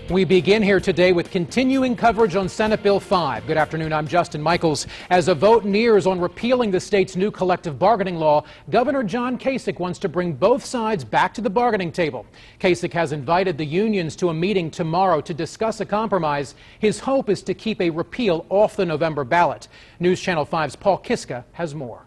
We begin here today with continuing coverage on Senate Bill 5. Good afternoon, I'm Justin Michaels. As a vote nears on repealing the state's new collective bargaining law, Governor John Kasich wants to bring both sides back to the bargaining table. Kasich has invited the unions to a meeting tomorrow to discuss a compromise. His hope is to keep a repeal off the November ballot. News Channel 5's Paul Kiska has more.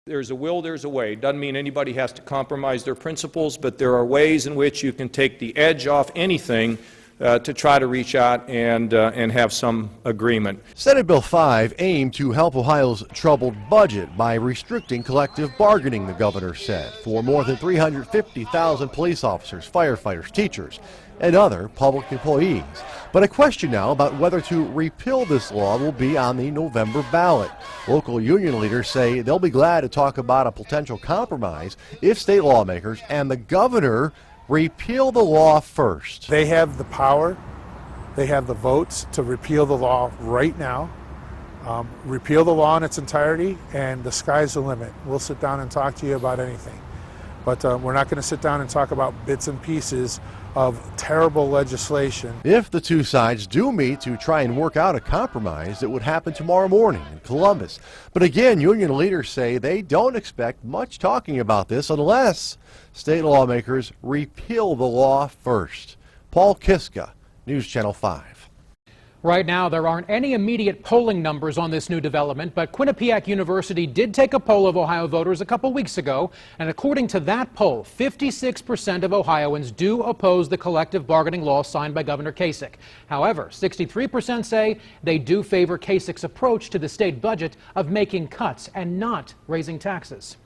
There's a will, there's a way. Doesn't mean anybody has to compromise their principles, but there are ways in which you can take the edge off anything to try to reach out and have some agreement. Senate Bill 5 aimed to help Ohio's troubled budget by restricting collective bargaining, the governor said, for more than 350,000 police officers, firefighters, teachers, and other public employees. But a question now about whether to repeal this law will be on the November ballot. Local union leaders say they'll be glad to talk about a potential compromise if state lawmakers and the governor repeal the law first. They have the power, they have the votes to repeal the law right now. Repeal the law in its entirety, and the sky's the limit. We'll sit down and talk to you about anything. But we're not going to sit down and talk about bits and pieces of terrible legislation. If the two sides do meet to try and work out a compromise, it would happen tomorrow morning in Columbus. But again, union leaders say they don't expect much talking about this unless state lawmakers repeal the law first. Paul Kiska, News Channel 5. Right now, there aren't any immediate polling numbers on this new development, but Quinnipiac University did take a poll of Ohio voters a couple weeks ago, and according to that poll, 56% of Ohioans do oppose the collective bargaining law signed by Governor Kasich. However, 63% say they do favor Kasich's approach to the state budget of making cuts and not raising taxes.